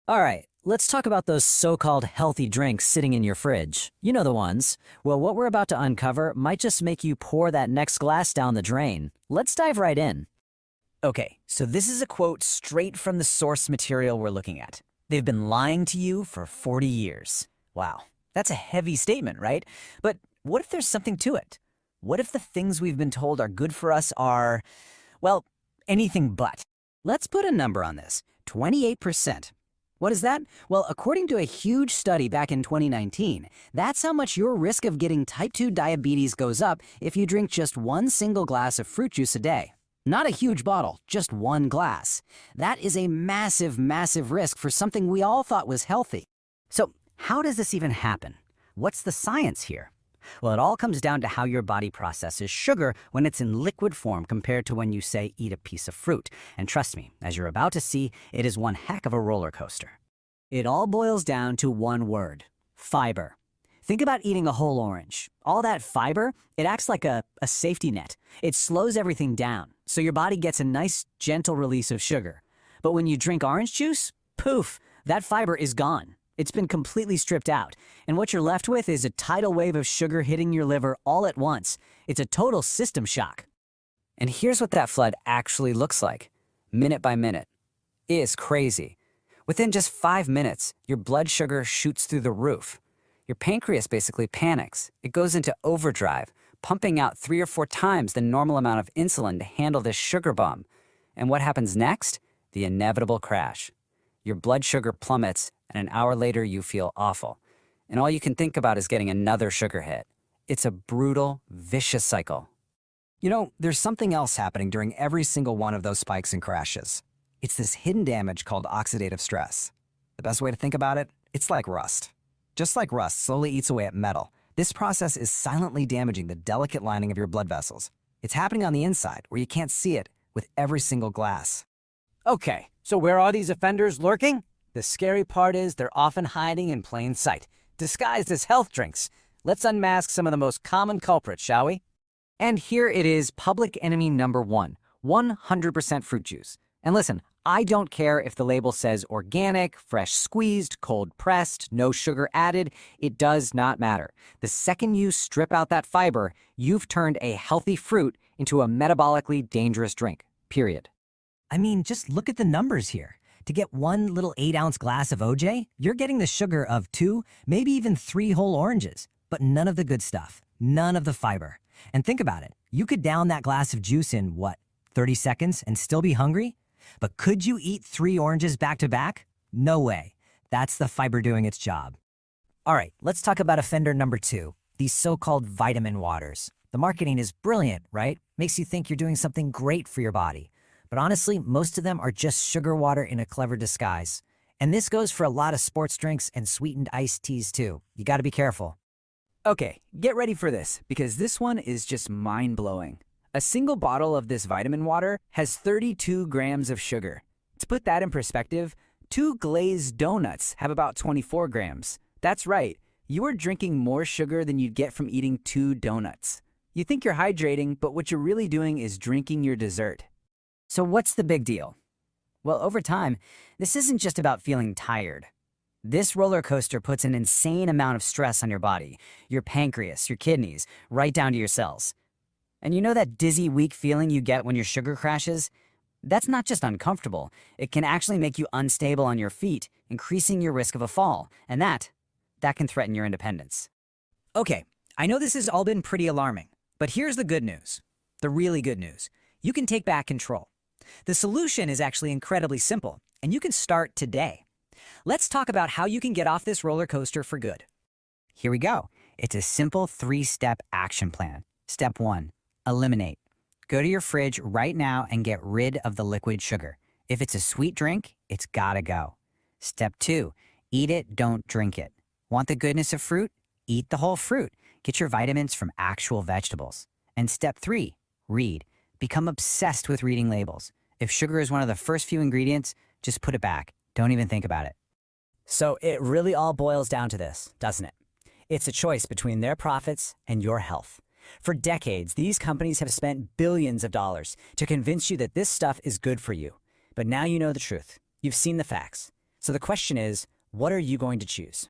All right, let's talk about those so-called healthy drinks sitting in your fridge. You know the ones. Well, what we're about to uncover might just make you pour that next glass down the drain. Let's dive right in. Okay, so this is a quote straight from the source material we're looking at. They've been lying to you for 40 years. Wow, that's a heavy statement, right? But what if there's something to it? What if the things we've been told are good for us are, well, anything but? Let's put a number on this, 28%. What is that? Well, according to a huge study back in 2019, that's how much your risk of getting type 2 diabetes goes up if you drink just one single glass of fruit juice a day. Not a huge bottle, just one glass. That is a massive, massive risk for something we all thought was healthy. So how does this even happen? What's the science here? Well, it all comes down to how your body processes sugar when it's in liquid form compared to when you, say, eat a piece of fruit. And trust me, as you're about to see, it is one heck of a roller coaster. It all boils down to one word: fiber. Think about eating a whole orange. All that fiber, it acts like a safety net. It slows everything down, so your body gets a nice, gentle release of sugar. But when you drink orange juice, poof, that fiber is gone. It's been completely stripped out, and what you're left with is a tidal wave of sugar hitting your liver all at once. It's a total system shock. And here's what that flood actually looks like, minute by minute. It is crazy. Within just 5 minutes, your blood sugar shoots through the roof. Your pancreas basically panics. It goes into overdrive, pumping out 3 or 4 times the normal amount of insulin to handle this sugar bomb. And what happens next? The inevitable crash. Your blood sugar plummets, and an hour later you feel awful. And all you can think about is getting another sugar hit. It's a brutal, vicious cycle. You know, there's something else happening during every single one of those spikes and crashes. It's this hidden damage called oxidative stress. The best way to think about it, it's like rust. Just like rust slowly eats away at metal, this process is silently damaging the delicate lining of your blood vessels. It's happening on the inside, where you can't see it, with every single glass. Okay, so where are these offenders lurking? The scary part is they're often hiding in plain sight, disguised as health drinks. Let's unmask some of the most common culprits, shall we? And here it is, public enemy number 1, 100% fruit juice. And listen, I don't care if the label says organic, fresh squeezed, cold pressed, no sugar added. It does not matter. The second you strip out that fiber, you've turned a healthy fruit into a metabolically dangerous drink, period. I mean, just look at the numbers here. To get one little 8-ounce glass of OJ, you're getting the sugar of 2, maybe even 3 whole oranges, but none of the good stuff, none of the fiber. And think about it. You could down that glass of juice in, what, 30 seconds and still be hungry? But could you eat 3 oranges back to back? No way. That's the fiber doing its job. All right, let's talk about offender number 2, these so-called vitamin waters. The marketing is brilliant, right? Makes you think you're doing something great for your body. But honestly, most of them are just sugar water in a clever disguise. And this goes for a lot of sports drinks and sweetened iced teas too. You gotta be careful. Okay, get ready for this, because this one is just mind-blowing. A single bottle of this vitamin water has 32 grams of sugar. To put that in perspective, 2 glazed donuts have about 24 grams. That's right, you are drinking more sugar than you'd get from eating 2 donuts. You think you're hydrating, but what you're really doing is drinking your dessert. So what's the big deal? Well, over time, this isn't just about feeling tired. This roller coaster puts an insane amount of stress on your body, your pancreas, your kidneys, right down to your cells. And you know that dizzy, weak feeling you get when your sugar crashes? That's not just uncomfortable. It can actually make you unstable on your feet, increasing your risk of a fall. And that can threaten your independence. Okay, I know this has all been pretty alarming, but here's the good news. The really good news. You can take back control. The solution is actually incredibly simple, and you can start today. Let's talk about how you can get off this roller coaster for good. Here we go. It's a simple 3-step action plan. Step 1, eliminate. Go to your fridge right now and get rid of the liquid sugar. If it's a sweet drink, it's gotta go. Step 2, eat it, don't drink it. Want the goodness of fruit? Eat the whole fruit. Get your vitamins from actual vegetables. And step 3, read. Become obsessed with reading labels. If sugar is one of the first few ingredients, just put it back. Don't even think about it. So it really all boils down to this, doesn't it? It's a choice between their profits and your health. For decades, these companies have spent billions of dollars to convince you that this stuff is good for you. But now you know the truth. You've seen the facts. So the question is, what are you going to choose?